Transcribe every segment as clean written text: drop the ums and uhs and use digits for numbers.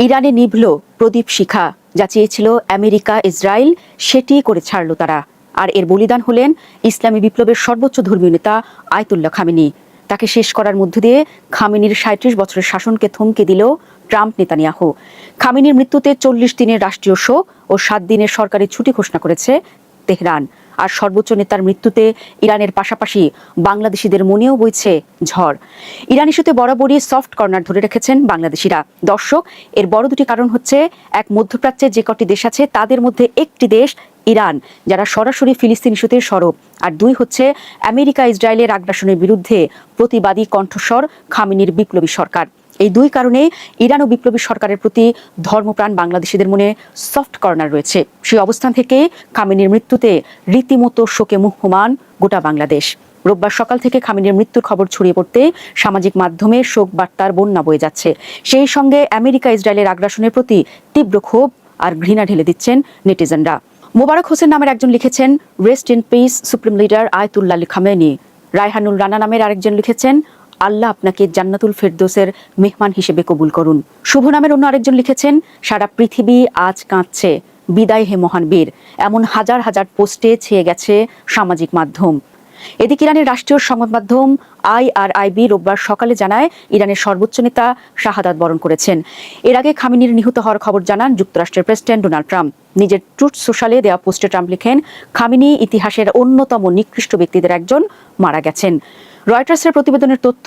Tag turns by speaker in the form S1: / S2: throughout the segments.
S1: ইরানে নিভল প্রদীপ শিখা, যা চেয়েছিল আমেরিকা ইসরায়েল সেটি করে ছাড়ল তারা। আর এর বলিদান হলেন ইসলামী বিপ্লবের সর্বোচ্চ ধর্মীয় নেতা আয়াতুল্লাহ খামেনি। তাকে শেষ করার মধ্য দিয়ে খামেনির ৩৭ বছরের শাসনকে থমকে দিল ট্রাম্প নেতানিয়াহু। খামেনির মৃত্যুতে ৪০ দিনের রাষ্ট্রীয় শোক ও ৭ দিনের সরকারি ছুটি ঘোষণা করেছে তেহরান। আর সর্বোচ্চ নেতার মৃত্যুতে ইরানের পাশাপাশি বাংলাদেশিদের মনেও বইছে ঝড়। ইরান ইস্যুতে বরাবরই সফট কর্নার ধরে রেখেছেন বাংলাদেশিরা। দর্শক, এর বড় দুটি কারণ হচ্ছে, এক, মধ্যপ্রাচ্যের যে কটি দেশ আছে তাদের মধ্যে একটি দেশ ইরান, যারা সরাসরি ফিলিস্তিন ইস্যুতে সরব, আর দুই হচ্ছে আমেরিকা ইসরায়েলের আগ্রাসনের বিরুদ্ধে প্রতিবাদী কণ্ঠস্বর খামেনির বিপ্লবী সরকার। এই দুই কারণে ইরান ও বিপ্লবী সরকারের প্রতি ধর্মপ্রাণ বাংলাদেশিদের মনে সফট কর্নার রয়েছে। সেই অবস্থান থেকে খামেনির মৃত্যুতে রীতিমতো শোকে মুহ্যমান গোটা বাংলাদেশ। রোববার সকাল থেকে খামেনির মৃত্যুর খবর ছড়িয়ে পড়তে সামাজিক মাধ্যমে শোক বার্তার বন্যা বয়ে যাচ্ছে। সেই সঙ্গে আমেরিকা ইসরায়েলের আগ্রাসনের প্রতি তীব্র ক্ষোভ আর ঘৃণা ঢেলে দিচ্ছেন নেটিজেনরা। মোবারক হোসেন নামের একজন লিখেছেন, rest in peace supreme leader Ayatollah Khamenei. Raihanul Rana নামের আরেকজন লিখেছেন, আল্লাহ আপনাকে জান্নাতুল ফেরদৌসের মেহমান হিসেবে কবুল করুন। শুভ নামের অন্য আরেকজন লিখেছেন, সারা পৃথিবী আজ কাঁদছে, বিদায় হে মহান বীর। এমন হাজার হাজার পোস্টে ছেয়ে গেছে সামাজিক মাধ্যম। এদিকে ইরানের রাষ্ট্রীয় সংবাদ মাধ্যম IRIB রোববার সকালে জানায়, ইরানের সর্বোচ্চ নেতা শাহাদাত বরণ করেছেন। এর আগে খামেনির নিহত হওয়ার খবর জানান যুক্তরাষ্ট্রের প্রেসিডেন্ট ডোনাল্ড ট্রাম্প। নিজের ট্রুথ সোশ্যালে দেওয়া পোস্টে ট্রাম্প লিখেন, খামেনি ইতিহাসের অন্যতম নিকৃষ্ট ব্যক্তিদের একজন, মারা গেছেন। রয়টার্সের প্রতিবেদনের তথ্য,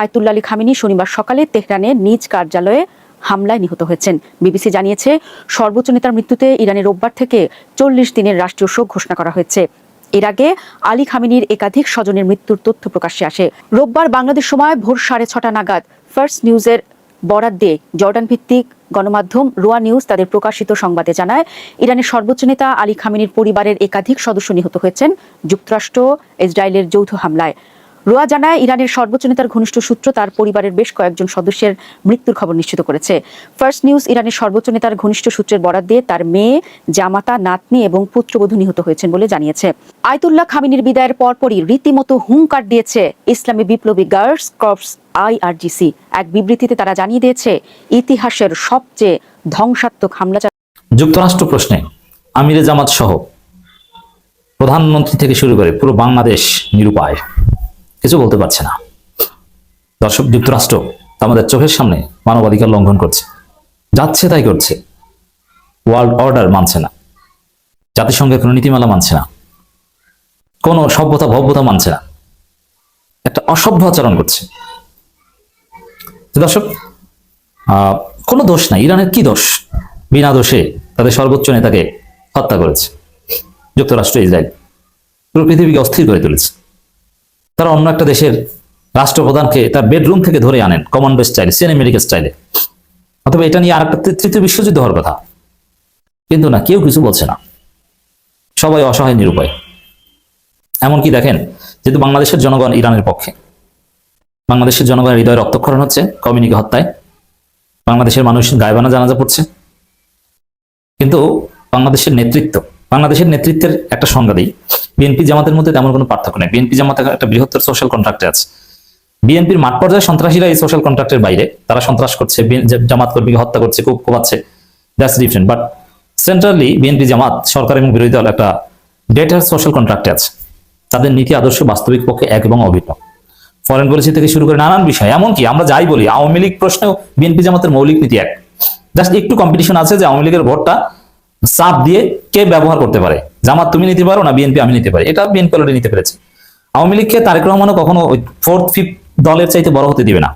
S1: আয়াতুল্লাহ আলী খামেনি শনিবার সকালে তেহরানের নিজ কার্যালয়ে হামলায় নিহত হয়েছেন। বিবিসি জানিয়েছে, সর্বোচ্চ নেতার মৃত্যুতে ইরানের রোববার থেকে ৪০ দিনের রাষ্ট্রীয় শোক ঘোষণা করা হয়েছে। এর আগে আলী খামেনির একাধিক স্বজনের মৃত্যুর তথ্য প্রকাশ্যে আসে। রোববার বাংলাদেশ সময় ভোর 6:30 নাগাদ ফার্স্ট নিউজের বরাত দিয়ে জর্ডান ভিত্তিক গণমাধ্যম রোয়া নিউজ তাদের প্রকাশিত সংবাদে জানায়, ইরানের সর্বোচ্চ নেতা আলী খামেনির পরিবারের একাধিক সদস্য নিহত হয়েছেন যুক্তরাষ্ট্র ইসরায়েলের যৌথ হামলায়। রোয়া জানায়, ইরানের সর্বোচ্চ নেতার ঘনিষ্ঠ সূত্র তার পরিবারের বেশ কয়েকজন সদস্যের মৃত্যুর খবর নিশ্চিত করেছে। ফার্স্ট নিউজ ইরানের সর্বোচ্চ নেতার ঘনিষ্ঠ সূত্রের বরাত দিয়ে তার মেয়ে, জামাতা, নাতনি এবং পুত্রবধূ নিহত হয়েছেন বলে জানিয়েছে। আয়াতুল্লাহ খামেনির বিদায়ের পরপরই রীতিমতো হুঙ্কার দিয়েছে ইসলামী বিপ্লবী গার্লস কর্পস IRGC। এক বিবৃতিতে তারা জানিয়ে দিয়েছে, ইতিহাসের সবচেয়ে ধ্বংসাত্মক হামলা
S2: যুক্তরাষ্ট্র প্রশ্নে আমিরে জামাত সহ প্রধানমন্ত্রী থেকে শুরু করে পুরো বাংলাদেশ নিরুপায়, কিছু বলতে পারছে না। দর্শক, যুক্তরাষ্ট্র আমাদের চোখের সামনে মানবাধিকার লঙ্ঘন করছে, যাচ্ছে তাই করছে। ওয়ার্ল্ড অর্ডার মানছে না, জাতিসংঘের কোনো নীতিমালা মানছে না, কোনো সভ্যতা ভব্যতা মানছে না, একটা অসভ্য আচরণ করছে। দর্শক, কোনো দোষ নাই, ইরানের কি দোষ? বিনা দোষে তাদের সর্বোচ্চ নেতাকে হত্যা করেছে যুক্তরাষ্ট্র ইসরায়েল, পুরো পৃথিবীকে অস্থির করে তুলেছে। তারা অন্য একটা দেশের রাষ্ট্রপ্রধানকে তার বেডরুম থেকে ধরে আনেন কমান্ডো স্টাইলে, সিনেমেটিক স্টাইলে, অথবা এটা নিয়ে আর একটা তৃতীয় বিশ্বযুদ্ধ হওয়ার কথা। কিন্তু না, কেউ কিছু বলছে না, সবাই অসহায় নিরুপায়। এমনকি দেখেন, যেহেতু বাংলাদেশের জনগণ ইরানের পক্ষে, বাংলাদেশের জনগণের হৃদয়ে রক্তক্ষরণ হচ্ছে খমেনিকে হত্যায়, বাংলাদেশের মানুষ গায়বানা জানাজা পড়ছে, কিন্তু বাংলাদেশের নেতৃত্বের একটা সংজ্ঞা দিই, বিএনপি জামাতের মধ্যে তেমন কোনো পার্থক্য নেই। বিএনপি জামাত একটা বৃহত্তর সোশ্যাল কন্ট্রাক্টে আছে। বিএনপির মাঠ পর্যায়ে সন্ত্রাসীরা এই সোশ্যাল কন্ট্রাক্টের বাইরে, তারা সন্ত্রাস করছে, জামাত কর্মীকে হত্যা করছে, কোপাচ্ছে, that's different. But centrally BNP Jamaat সরকার এবং বিরোধী দল একটা ডেটার সোশ্যাল কন্ট্রাক্টে আছে। তাদের নীতি আদর্শ বাস্তবিক পক্ষে এক এবং অভিন্ন। ফরেন পলিসি থেকে শুরু করে নানান বিষয়, এমনকি আমরা যাই বলি, আওয়ামী লীগ প্রশ্নেও বিএনপি জামাতের মৌলিক নীতি এক। জাস্ট একটু কম্পিটিশন আছে যে আওয়ামী লীগের ভোটটা চাপ দিয়ে কে ব্যবহার করতে পারে। জামাত তুমি নিতে পারো না, বিএনপি আমি নিতে পারি, এটা বিএনপি অলরেডি নিতে পেরেছে। আওয়ামী লীগকে তারেক রহমানও কখনো ওই 4th 5th দলের চাইতে বড় হতে দিবে না,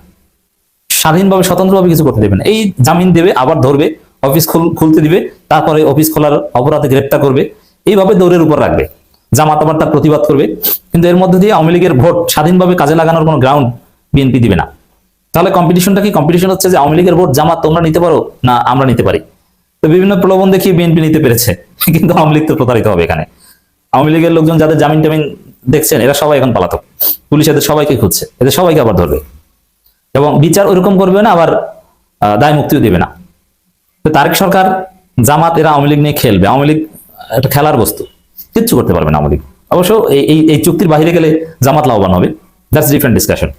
S2: স্বাধীনভাবে স্বতন্ত্রভাবে কিছু করতে দেবে না। এই জামিন দেবে, আবার ধরবে, অফিস খুলতে দিবে, তারপরে অফিস খোলার অপরাধে গ্রেপ্তার করবে, এইভাবে দৌড়ের উপর রাখবে। জামাত আবার তার প্রতিবাদ করবে, কিন্তু এর মধ্যে দিয়ে আওয়ামী লীগের ভোট স্বাধীনভাবে কাজে লাগানোর কোনো গ্রাউন্ড বিএনপি দিবে না। তাহলে কম্পিটিশনটা কি? কম্পিটিশন হচ্ছে যে আওয়ামী লীগের ভোট জামাত তোমরা নিতে পারো না, আমরা নিতে পারি। তো বিভিন্ন প্রলোভন দেখিয়ে বিএনপি নিতে পেরেছে, কিন্তু আওয়ামী লীগ তো প্রতারিত হবে এখানে। আওয়ামী লীগের লোকজন যাদের জামিন টামিন দেখছেন, এরা সবাই এখন পালাতক, পুলিশ এদের সবাইকে খুঁজছে, এদের সবাইকে আবার ধরবে এবং বিচার ওইরকম করবে না, আবার দায় মুক্তিও দেবে না। তো তারেক সরকার, জামাত, এরা আওয়ামী লীগ নিয়ে খেলবে। আওয়ামী লীগ একটা খেলার বস্তু, কিচ্ছু করতে পারবে না আওয়ামী লীগ। অবশ্য এই চুক্তির বাইরে গেলে জামাত লাভবান হবে, দ্যাটস ডিফারেন্ট ডিসকাশন।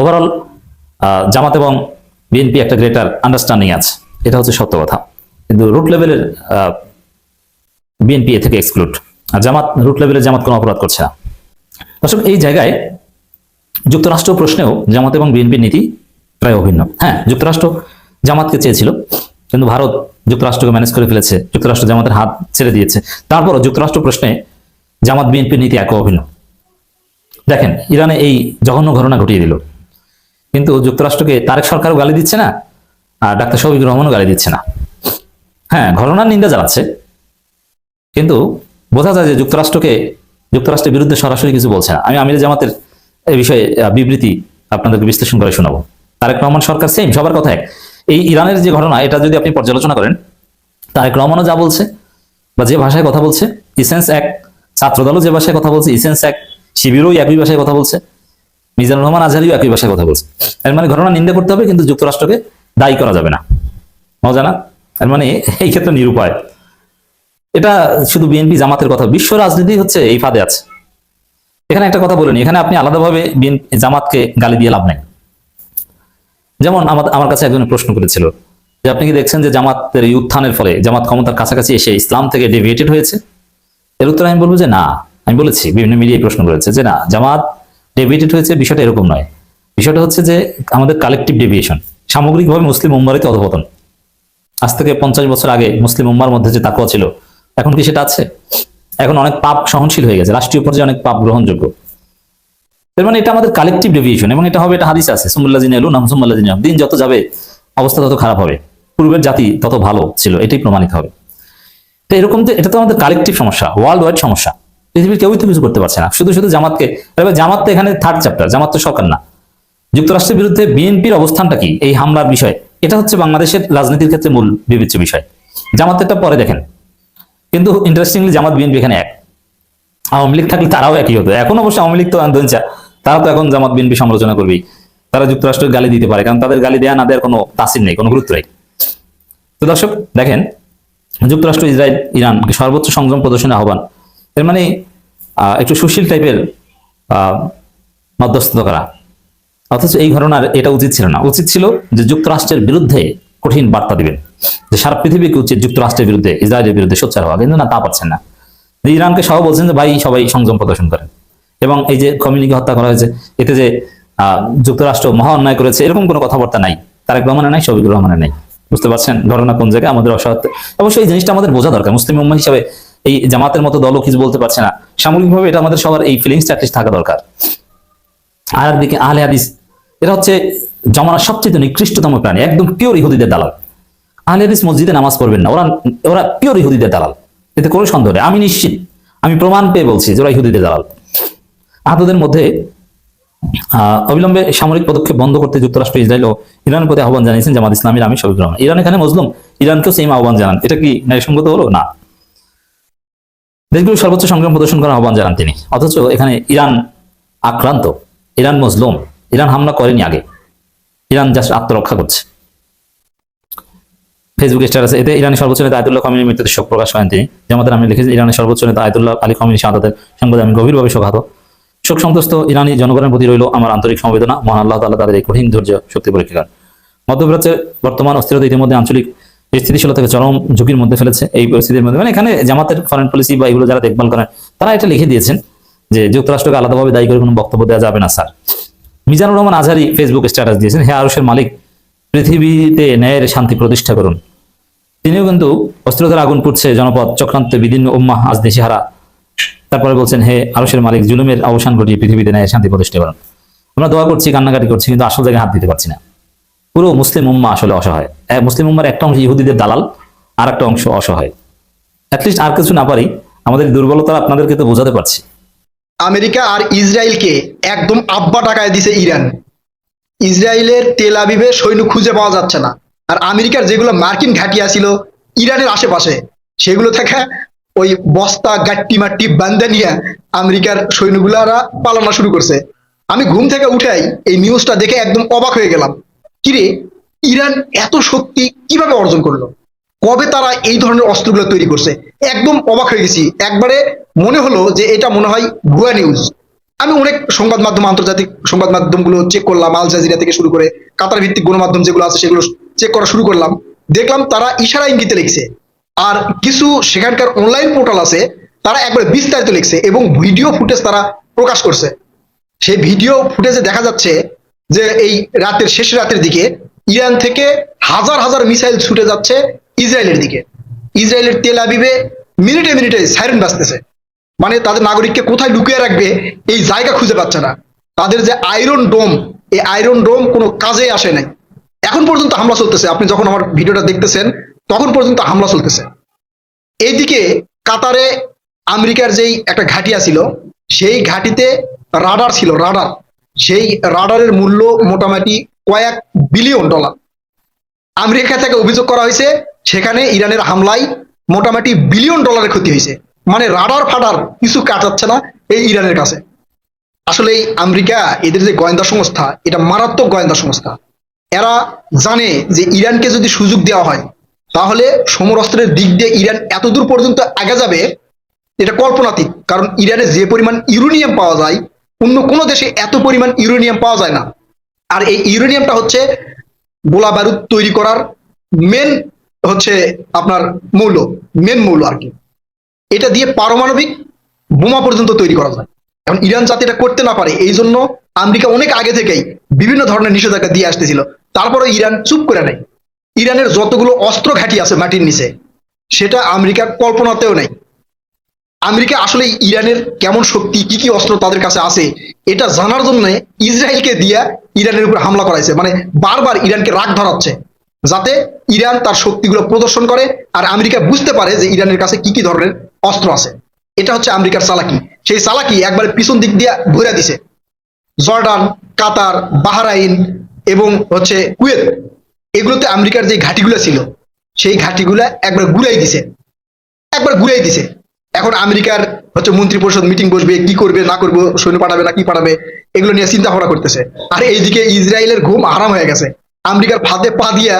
S2: ওভারঅল জামাত এবং বিএনপি একটা গ্রেটার আন্ডারস্ট্যান্ডিং আছে, এটা হচ্ছে সত্য কথা। কিন্তু রুট লেভেলের বিএনপি এ থেকে এক্সক্লুড, আর জামাত রুট লেভেলের জামাত কোনো অপরাধ করছে না। দর্শক, এই জায়গায় যুক্তরাষ্ট্র প্রশ্নেও জামাত এবং বিএনপির নীতি প্রায় অভিন্ন। হ্যাঁ, যুক্তরাষ্ট্র জামাতকে চেয়েছিল, কিন্তু ভারত যুক্তরাষ্ট্রকে ম্যানেজ করে ফেলেছে, যুক্তরাষ্ট্র জামাতের হাত ছেড়ে দিয়েছে। তারপরও যুক্তরাষ্ট্র প্রশ্নে জামাত বিএনপির নীতি এক অভিন্ন। দেখেন, ইরানে এই জঘন্য ঘটনা ঘটিয়ে দিল, কিন্তু যুক্তরাষ্ট্রকে তারেক সরকারও গালি দিচ্ছে না, আর ডাক্তার শফিকুর রহমানও গালি দিচ্ছে না। হ্যাঁ, ঘটনার নিন্দা জানাচ্ছে, কিন্তু বোঝা যায় যে যুক্তরাষ্ট্রের বিরুদ্ধে সরাসরি কিছু বলছে না। আমি আমির জামাতের এই বিষয়ে বিবৃতি আপনাদেরকে বিশ্লেষণ করে শোনাবো। তারেক রহমান সরকার সেম, সবার কথা এক। এই ইরানের যে ঘটনা, এটা যদি আপনি পর্যালোচনা করেন, তারেক রহমানও যা বলছে বা যে ভাষায় কথা বলছে ইসেন্স এক, ছাত্রদলও যে ভাষায় কথা বলছে ইসেন্স এক, শিবিরও একই ভাষায় কথা বলছে, মিজানুর রহমান আজহারিও একই ভাষায় কথা বলছে। এর মানে ঘটনা নিন্দা করতে হবে, কিন্তু যুক্তরাষ্ট্রকে দায়ী করা যাবে না। মজা না? এর মানে এই ক্ষেত্রে নিরুপায়। এটা শুধু বিএনপি জামাতের কথা, বিশ্ব রাজনীতি হচ্ছে এই ফাঁদে আছে। এখানে একটা কথা বলিনি, এখানে আপনি আলাদাভাবে জামাতকে গালি দিয়ে লাভ নাই। যেমন আমার কাছে একজন প্রশ্ন করেছিল যে আপনি কি দেখছেন যে জামাতের এই উত্থানের ফলে জামাত ক্ষমতার কাছাকাছি এসে ইসলাম থেকে ডেভিয়েটেড হয়েছে? এর উত্তর আমি বলবো যে না। আমি বলেছি, বিভিন্ন মিডিয়ায় প্রশ্ন করেছে যে না, জামাত ডেভিয়েটেড হয়েছে, বিষয়টা এরকম নয়। বিষয়টা হচ্ছে যে আমাদের কালেকটিভ ডেভিয়েশন, সামগ্রিকভাবে মুসলিম উম্মারই অধঃপতন। আজ থেকে 50 বছর আগে মুসলিম উম্মার মধ্যে যে তাকওয়া ছিল, এখন কি সেটা আছে? এখন অনেক পাপ সহনশীল হয়ে গেছে, রাষ্ট্রীয় পর্যায়ে অনেক পাপ গ্রহণযোগ্য। এর মানে এটা আমাদের কালেকটিভ ডেভিয়েশন, এবং এটা হবে, এটা হাদিস আছে, সুম্মাল্লাযিনা ইয়ালুনহুম সুম্মাল্লাযিনা ইয়ালুনহুম। দিন যত যাবে অবস্থা তত খারাপ হবে, পূর্বের জাতি তত ভালো ছিল, এটাই প্রমাণিত হবে। তো এরকম যে এটা তো আমাদের কালেকটিভ সমস্যা, ওয়ার্ল্ড ওয়াইড সমস্যা। পৃথিবীর কেউই তো কিছু করতে পারছে না, শুধু শুধু জামাতকে। জামাত তো এখানে থার্ড চ্যাপ্টার, জামাত তো সরকার না। যুক্তরাষ্ট্রের বিরুদ্ধে বিএনপির অবস্থানটা কি, এই হামলার বিষয়, এটা হচ্ছে বাংলাদেশের রাজনীতির ক্ষেত্রে মূল বিবেচ্য বিষয়। জামাতেরটা পরে দেখেন, কিন্তু ইন্টারেস্টিংলি জামাত বিএনপি এখানে এক। আওয়ামী লীগ থাকলে তারাও একই হতো। এখন অবশ্য আওয়ামী লীগ তো আন্দোলনচা, তারা তো এখন জামাত বিএনপি সমালোচনা করবেই। তারা যুক্তরাষ্ট্রের গালি দিতে পারে, কারণ তাদের গালি দেয়া না দেওয়ার কোনো তাসির নেই, কোনো গুরুত্ব নেই। তো দর্শক দেখেন, যুক্তরাষ্ট্র ইসরায়েল ইরানকে সর্বোচ্চ সংযম প্রদর্শনের আহ্বান। এর মানে একটু সুশীল টাইপের মধ্যস্থতা করা। অথচ এই ঘটনার এটা উচিত ছিল না। উচিত ছিল যে যুক্তরাষ্ট্রের বিরুদ্ধে কঠিন বার্তা দিবেন, যে সারা পৃথিবীকে উচিত যুক্তরাষ্ট্রের বিরুদ্ধে, ইসরায়েলের বিরুদ্ধে সোচ্চার হওয়া, কিন্তু না, তা পারছেন না। ইরানকে সহ বলছেন যে ভাই সবাই সংযম প্রদর্শন করেন। এবং এই যে খমেনিকে হত্যা করা হয়েছে, এতে যে যুক্তরাষ্ট্র মহা অন্যায় করেছে, এরকম কোনো কথাবার্তা নাই, তারেক রহমানের নাই, শফিকুর রহমানের নাই। বুঝতে পারছেন ঘটনা কোন জায়গায়? আমাদের অসহায়ত্ব। অবশ্যই এই জিনিসটা আমাদের বোঝা দরকার। মুসলিম উম্মাহ হিসাবে এই জামাতের মতো দলও কিছু বলতে পারছে না, সামগ্রিকভাবে এটা আমাদের সবার এই ফিলিংসটা অ্যাটলিস্ট থাকা দরকার। আর একদিকে আহলে হাদিস, এরা হচ্ছে জমানার সবচেয়ে নিকৃষ্টতম প্রাণী, একদম পিওর ইহুদিদের দালাল। আহলে হাদিস মসজিদে নামাজ পড়বেন না, ওরা পিওর ইহুদিদের দালাল, এতে কোনো সন্দেহ নেই। আমি নিশ্চিত, আমি প্রমাণ পেয়ে বলছি যে ওরা ইহুদিদের দালাল। আহতদের মধ্যে অবিলম্বে সামরিক পদক্ষেপ বন্ধ করতে যুক্তরাষ্ট্র, ইসরায়েল ও ইরানের প্রতি আহ্বান জানিয়েছেন জামাত ইসলামীর আমির শফিকুর রহমান। ইরান এখানে মজলুম, ইরানকেও সেম আহ্বান জানান। এটা কি ন্যায়সঙ্গত হলো? না। দেশগুলোর সর্বোচ্চ সংগ্রাম প্রদর্শন করার আহ্বান জানান তিনি, অথচ এখানে ইরান আক্রান্ত, ইরান মজলুম। ইরান হামলা করেনি আগে, ইরান জাস্ট আত্মরক্ষা করছে। ফেসবুক স্ট্যাটাসে এতে ইরানের সর্বোচ্চ নেতা আয়াতুল্লাহ খামেনির মৃত্যুতে শোক প্রকাশ করেন তিনি। যেমন আমি লিখেছি, ইরানের সর্বোচ্চ নেতা আয়াতুল্লাহ আলী খামেনি শাহাদাতের সংবাদে আমি গভীরভাবে শোকাহত। শোক সন্তস্ত ইরানি জনগণের প্রতি রইল আমার আন্তরিক সমবেদনা। মহান আল্লাহ তাআলা তাদের এই কঠিন ধৈর্য শক্তি পরীক্ষা করেন। মধ্যপ্রাচ্যের বর্তমান অস্থিরতা ইতিমধ্যে আঞ্চলিক স্থিতিশীলতাকে চরম ঝুঁকির মধ্যে ফেলেছে। এই পরিস্থিতির মধ্যে মানে এখানে জামাতের ফরেন পলিসি বা এগুলো যারা দেখভাল করেন, তারা এটা লিখে দিয়েছেন যে যুক্তরাষ্ট্রকে আলাদাভাবে দায়ী করে কোনো বক্তব্য দেওয়া যাবে না sir. Mizanur Rahman Azhari Facebook status দিয়েছেন, হে আরশের মালিক, পৃথিবীতে ন্যায়ের শান্তি প্রতিষ্ঠা করুন। তিনিও কিন্তু অস্থিরতার আগুন পুড়ছে, জনপদ চক্রান্তে বিদীর্ণ উম্মাহ আজ দিশেহারা। তারপরে বলছেন, হে আরশের মালিক, জুলুমের অবসান ঘটিয়ে পৃথিবীতে ন্যায়ের শান্তি প্রতিষ্ঠা করুন। আমরা দোয়া করছি, কান্নাকাটি করছি, কিন্তু আসল জায়গায় হাত দিতে পারছি না। পুরো মুসলিম উম্মাহ আসলে অসহায়। মুসলিম উম্মার একটা অংশ ইহুদিদের দালাল, আর একটা অংশ অসহায়। অ্যাটলিস্ট আর কিছু না পারি, আমাদের দুর্বলতা আপনাদেরকে তো বোঝাতে পারছি।
S3: আমেরিকা আর ইসরায়েলকে একদম আব্বা টাকায় দিছে ইরান। ইসরায়েলের তেল আবিবে সৈন্য খুঁজে পাওয়া যাচ্ছে না, আর আমেরিকার যেগুলো মার্কিন ঘাঁটিয়া ছিল ইরানের আশেপাশে, সেগুলো থেকে ওই বস্তা গাট্টি মাট্টি বান্ধা নিয়ে আমেরিকার সৈন্যগুলারা পালানো শুরু করছে। আমি ঘুম থেকে উঠাই এই নিউজটা দেখে একদম অবাক হয়ে গেলাম। কিরে, ইরান এত শক্তি কিভাবে অর্জন করলো? কবে তারা এই ধরনের অস্ত্রগুলো তৈরি করছে? একদম অবাক হয়ে গেছি। একবারে মনে হলো যে এটা মনে হয় ভুয়া নিউজ। আমি অনেক সংবাদ মাধ্যম, আন্তর্জাতিক সংবাদ মাধ্যমগুলো চেক করলাম, আল জাজিরা থেকে শুরু করে কাতার ভিত্তিক গণমাধ্যম যেগুলো আছে সেগুলো চেক করা শুরু করলাম। দেখলাম তারা ইশারা ইঙ্গিতে লিখছে, আর কিছু সেখানকার অনলাইন পোর্টাল আছে তারা একবারে বিস্তারিত লিখছে এবং ভিডিও ফুটেজ তারা প্রকাশ করছে। সেই ভিডিও ফুটেজে দেখা যাচ্ছে যে এই রাতের শেষ রাতের দিকে ইরান থেকে হাজার হাজার মিসাইল ছুটে যাচ্ছে ইসরায়েলের দিকে। ইসরায়েলের তেল আবিবে মিনিটে মিনিটে সাইরেন বাজতেছে, মানে তাদের নাগরিককে কোথায় লুকিয়ে রাখবে এই জায়গা খুঁজে পাচ্ছে না। তাদের যে আয়রন ডোম, এই আয়রন ডোম কোনো কাজে আসে নাই। এখন পর্যন্ত হামলা চলতেছে, আপনি যখন আমার ভিডিওটা দেখতেছেন তখন পর্যন্ত হামলা চলতেছে। এইদিকে কাতারে আমেরিকার যেই একটা ঘাঁটি ছিল, সেই ঘাঁটিতে রাডার ছিল, রাডার। সেই রাডারের মূল্য মোটামুটি কয়েক বিলিয়ন ডলার। আমেরিকা থেকে অভিযোগ করা হয়েছে সেখানে ইরানের হামলায় মোটামুটি বিলিয়ন ডলারের ক্ষতি হয়েছে। মানে রাডার ফাডার কিছু কাটাচ্ছে না এই ইরানের কাছে। আসলে এই আমেরিকা, এদের যে গোয়েন্দা সংস্থা, এটা মারাত্মক গোয়েন্দা সংস্থা। এরা জানে যে ইরানকে যদি সুযোগ দেওয়া হয় তাহলে সমরাস্ত্রের দিক দিয়ে ইরান এতদূর পর্যন্ত আগে যাবে, এটা কল্পনাতীত। কারণ ইরানে যে পরিমাণ ইউরেনিয়াম পাওয়া যায়, অন্য কোনো দেশে এত পরিমাণ ইউরেনিয়াম পাওয়া যায় না। আর এই ইউরেনিয়ামটা হচ্ছে গোলা বারুদ তৈরি করার মেন হচ্ছে আপনার মৌল, মেন মৌল আর কি। এটা দিয়ে পারমাণবিক বোমা পর্যন্ত তৈরি করা যায়। এখন ইরান যাতে এটা করতে না পারে এই জন্য আমেরিকা অনেক আগে থেকেই বিভিন্ন ধরনের নিষেধাজ্ঞা দিয়ে আসতেছিল। তারপরে ইরান চুপ করে নেয়। ইরানের যতগুলো অস্ত্র ঘাঁটি আছে মাটির নিচে, সেটা আমেরিকার কল্পনাতেও নেই। আমেরিকা আসলে ইরানের কেমন শক্তি, কি কি অস্ত্র তাদের কাছে আছে, এটা জানার জন্য ইসরায়েলকে দিয়া ইরানের উপর হামলা করাইছে। মানে বারবার ইরানকে রাগ ধরাচ্ছে যাতে ইরান তার শক্তিগুলো প্রদর্শন করে আর আমেরিকা বুঝতে পারে যে ইরানের কাছে কি কি ধরনের অস্ত্র আছে। এটা হচ্ছে আমেরিকার চালাকি। সেই চালাকি একবারে পিছন দিক দিয়ে ঘুরে দিছে। জর্ডান, কাতার, বাহরাইন এবং হচ্ছে কুয়েত, এগুলোতে আমেরিকার যে ঘাঁটিগুলো ছিল সেই ঘাঁটিগুলা একবার ঘুরাই দিছে, একবার ঘুরাই দিছে। এখন আমেরিকার হচ্ছে মন্ত্রী পরিষদ মিটিং বসবে, কি করবে না করবে, সৈন্য পাঠাবে না কি পাঠাবে, এগুলো নিয়ে চিন্তা ভাবনা করতেছে। আর এইদিকে ইসরায়েলের ঘুম আরাম হয়ে গেছে। আমেরিকার ফাঁদে পা দিয়া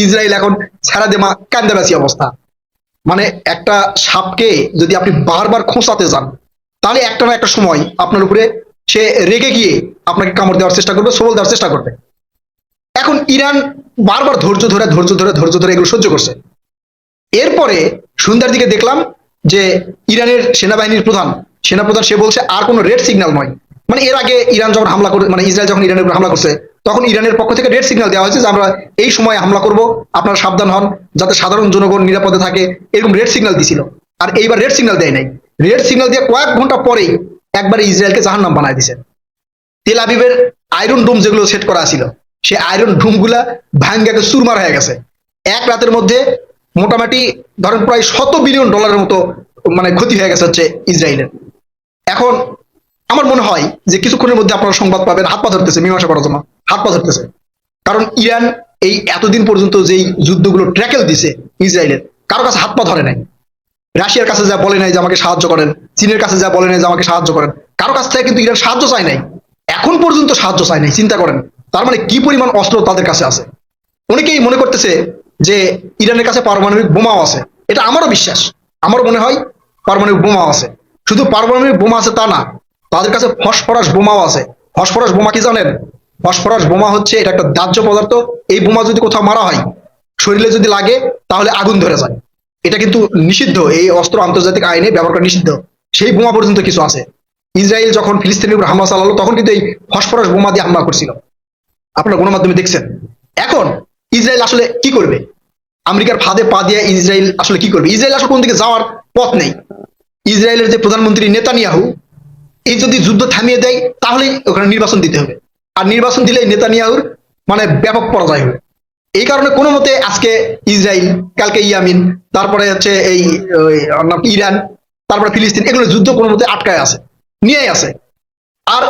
S3: ইসরায়েল এখন ছেড়া দেমা কান্দাবাসী অবস্থা। মানে একটা সাপকে যদি আপনি বারবার খোঁচাতে যান তাহলে একটা না একটা সময় আপনার উপরে সে রেগে গিয়ে আপনাকে কামড় দেওয়ার চেষ্টা করবে, সবল দেওয়ার চেষ্টা করবে। এখন ইরান বারবার ধৈর্য ধরে এগুলো সহ্য করছে। এরপরে সন্ধ্যার দিকে দেখলাম যে ইরানের সেনাবাহিনীর সেনাপ্রধান সে বলছে আর কোনো রেড সিগন্যাল নয়। মানে এর আগে ইরান যখন হামলা করে, মানে ইসরায়েল যখন ইরানের উপর হামলা করছে তখন ইরানের পক্ষ থেকে রেড সিগন্যাল দেওয়া হয়েছে যে আমরা এই সময় হামলা করব, আপনারা সাবধান হন যাতে সাধারণ জনগণ নিরাপদে থাকে, এরকম রেড সিগন্যাল দিছিল। আর এইবার রেড সিগন্যাল দেয় নাই। রেড সিগন্যাল দিয়ে কয়েক ঘন্টা পরেই একবারে ইসরায়েলকে জাহান্নাম বানায় দিছে। তেল আবিবের আয়রন ডোম যেগুলো সেট করা ছিল, সেই আয়রন ডোম গুলা ভাঙ্গাকে চুরমার হয়ে গেছে। এক রাতের মধ্যে মোটামুটি ধরেন প্রায় $100 বিলিয়ন মতো মানে ক্ষতি হয়ে গেছে হচ্ছে ইসরায়েলের। এখন আমার মনে হয় যে কিছুক্ষণের মধ্যে আপনারা সংবাদ পাবেন হাত পা ধরতেছে, মীমাংসা করার জন্য হাত পা ধরতেছে। কারণ ইরান এই এতদিন পর্যন্ত যেই যুদ্ধগুলো ট্র্যাকেল দিছে ইসরায়েলের, কারো কাছে হাত পা ধরে নাই। রাশিয়ার কাছে যা বলে নাই যে আমাকে সাহায্য করেন, চীনের কাছে যা বলে নাই যে আমাকে সাহায্য করেন, কারো কাছ থেকে কিন্তু ইরান সাহায্য চায় নাই, এখন পর্যন্ত সাহায্য চায় নাই। চিন্তা করেন তার মানে কি পরিমাণ অস্ত্র তাদের কাছে আছে। অনেকেই মনে করতেছে যে ইরানের কাছে পারমাণবিক বোমাও আছে। এটা আমারও বিশ্বাস, আমারও মনে হয় পারমাণবিক বোমাও আছে। শুধু পারমাণবিক বোমা আছে তা না, তাদের কাছে ফসফরাস বোমাও আছে। ফসফরাস বোমা কি জানেন? ফসফরাস বোমা হচ্ছে এটা একটা দাহ্য পদার্থ। এই বোমা যদি কোথাও মারা হয়, শরীরে যদি লাগে তাহলে আগুন ধরে যায়। এটা কিন্তু নিষিদ্ধ, এই অস্ত্র আন্তর্জাতিক আইনে ব্যবহার করা নিষিদ্ধ। সেই বোমা পর্যন্ত কিছু আছে। ইসরায়েল যখন ফিলিস্তিনের উপর হামলা চালালো তখন কিন্তু এই ফসফরাস বোমা দিয়ে হামলা করছিল, আপনারা গণমাধ্যমে দেখছেন। এখন ইসরায়েল আসলে কি করবে? আমেরিকার ফাঁদে পা দিয়ে ইসরায়েল আসলে কি করবে? ইসরায়েল আসলে কোন দিকে যাওয়ার পথ নেই। ইসরায়েলের যে প্রধানমন্ত্রী নেতানিয়াহু, এই যদি যুদ্ধ থামিয়ে দেয় তাহলে ওখানে নির্বাচন দিতে হবে, আর নির্বাচন দিলে নেতানিয়াহুর মানে ব্যাপক পরাজয় হবে। এই কারণে কোনো মতে আজকে ইসরায়েল, কালকে ইয়ামিন, তারপরে হচ্ছে এই ইরান, তারপরে ফিলিস্তিন, এগুলো যুদ্ধ কোনো মতে আটকায় আছে, নিয়েই আছে। আর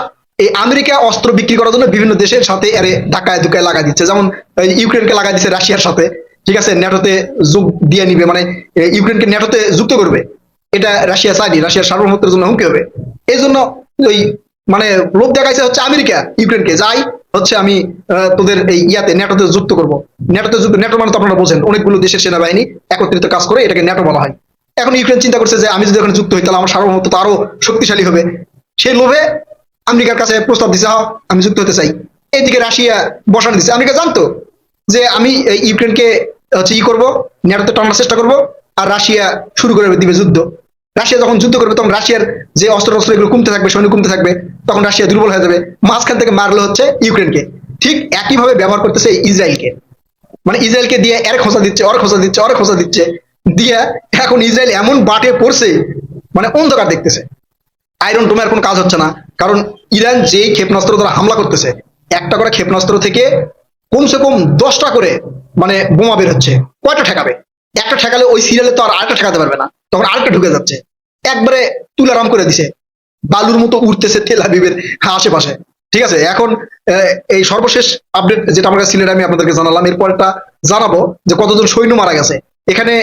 S3: এই আমেরিকা অস্ত্র বিক্রি করার জন্য বিভিন্ন দেশের সাথে এরে ধাক্কায় ধুকায় লাগা দিচ্ছে। যেমন ইউক্রেনকে লাগা দিচ্ছে রাশিয়ার সাথে, ঠিক আছে, ন্যাটোতে যোগ দিয়ে নিবে, মানে ইউক্রেনকে ন্যাটোতে যুক্ত করবে। এটা রাশিয়া চায়নি, রাশিয়ার সার্বভৌমত্বের জন্য হুমকি হবে। এই জন্য ওই মানে লোভ দেখাইছে হচ্ছে আমেরিকা ইউক্রেনকে, যাই হচ্ছে আমি তোদের এই ইয়াতে ন্যাটোতে যুক্ত করবো। ন্যাটো মানে তো আপনারা বোঝেন অনেকগুলো দেশের সেনাবাহিনী একত্রিত কাজ করে, এটাকে ন্যাটো বলা হয়। এখন ইউক্রেন চিন্তা করছে যে আমি যদি ওখানে যুক্ত হই তাহলে আমার সার্বভৌমত্ব তো আরো শক্তিশালী হবে। সেই লোভে আমেরিকার কাছে প্রস্তাব দিছে, "হ্যাঁ, আমি যুক্ত হতে চাই।" এইদিকে রাশিয়া বসানো দিচ্ছে। আমেরিকা জানতো যে আমি ইউক্রেনকে হচ্ছে করবো, ন্যাটোতে টানার চেষ্টা করব, আর রাশিয়া শুরু করে দিবে যুদ্ধ। রাশিয়া যখন যুদ্ধ করবে তখন রাশিয়ার যে অস্ত্র টস্ত্র এগুলো কমতে থাকবে, সৈন্য কমতে থাকবে, তখন রাশিয়া দুর্বল হয়ে যাবে। মাঝখান থেকে মারলো হচ্ছে ইউক্রেনকে। ঠিক একইভাবে ব্যবহার করতেছে ইসরায়েলকে। মানে ইসরায়েলকে দিয়ে এর খোঁচা দিচ্ছে, ওর খোঁচা দিচ্ছে, ওর খোঁচা দিচ্ছে, দিয়া এখন ইসরায়েল এমন বাটে পড়ছে, মানে অন্ধকার দেখতেছে। আয়রন ডোমের কোনো কাজ হচ্ছে না, কারণ ইরান যেই ক্ষেপণাস্ত্র দ্বারা হামলা করতেছে, একটা করে ক্ষেপণাস্ত্র থেকে কমসে কম 10টা করে মানে বোমা বের হচ্ছে। কয়টা ঠেকাবে? একটা ঠেকালে ওই সিরিয়ালে তো আর আরেকটা ঠেকাতে পারবে না, তখন আরেকটা ঢুকে যাচ্ছে। একবারে তুলারাম করে দিছে, বালুর মতো উঠতেছে তেল আবিবের আশেপাশে। ঠিক আছে, এখন এই সর্বশেষ আপডেট যেটা আমার কাছে সিলেট আমি আপনাদেরকে জানালাম, এরপরটা জানাবো যে কতজন সৈন্য মারা গেছে। এখানে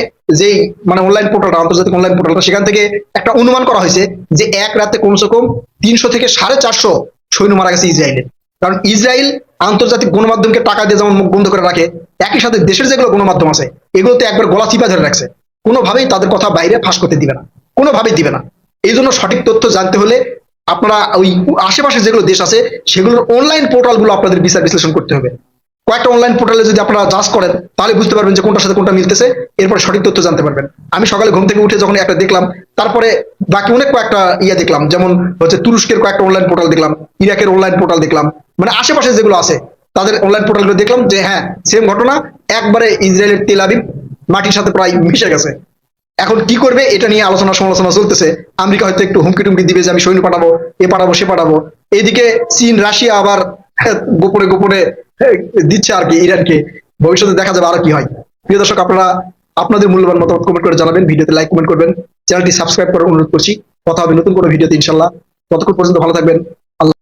S3: যেই মানে অনলাইন পোর্টালটা, আন্তর্জাতিক অনলাইন পোর্টালটা, সেখান থেকে একটা অনুমান করা হয়েছে যে এক রাতে কমসে কম 300 থেকে 450 সৈন্য মারা গেছে ইসরায়েলের। কারণ ইসরায়েল আন্তর্জাতিক গণমাধ্যমকে টাকা দিয়ে যেমন মুখ বন্ধ করে রাখে, একই সাথে দেশের যেগুলো গণমাধ্যম আছে এগুলোতে একবার গলা চিপা ধরে রাখছে, কোনোভাবেই তাদের কথা বাইরে ফাঁস করতে দিবে না, কোনোভাবেই দিবে না। এই জন্য সঠিক তথ্য জানতে হলে আপনারা ওই আশেপাশে যেগুলো দেশ আছে সেগুলোর অনলাইন পোর্টাল গুলো আপনাদের বিচার বিশ্লেষণ করতে হবে। কয়েকটা অনলাইন পোর্টালে যদি আপনারা জাজ করেন তাহলে বুঝতে পারবেন যে কোনটার সাথে কোনটা মিলতেছে, এরপরে সঠিক তথ্য জানতে পারবেন। আমি সকালে ঘুম থেকে উঠে যখন একটা দেখলাম, তারপরে বাকি অনেক কয়েকটা দেখলাম, যেমন হচ্ছে তুরস্কের কয়েকটা অনলাইন পোর্টাল দেখলাম, ইরাকের অনলাইন পোর্টাল দেখলাম, মানে আশেপাশে যেগুলো আছে তাদের অনলাইন পোর্টালগুলো দেখলাম যে হ্যাঁ, সেম ঘটনা, একবারে ইসরায়েলের তেল আবিব মাটির সাথে প্রায় মিশে গেছে। এখন কি করবে এটা নিয়ে আলোচনা সমালোচনা চলতেছে। আমেরিকা হয়তো একটু হুমকি টুমকি দিবে যে আমি সৈন্য পাঠাবো, এ পাঠাবো, সে পাঠাবো। এইদিকে চীন রাশিয়া আবার গোপনে গোপনে দিচ্ছে আর কি ইরানকে। ভবিষ্যতে দেখা যাবে আরো কি হয়। প্রিয় দর্শক, আপনারা আপনাদের মূল্যবান মতামত কমেন্ট করে জানাবেন, ভিডিওতে লাইক কমেন্ট করবেন, চ্যানেলটি সাবস্ক্রাইব করার অনুরোধ করছি। কথা হবে নতুন কোনো ভিডিওতে ইনশাল্লাহ। ততক্ষণ পর্যন্ত ভালো থাকবেন।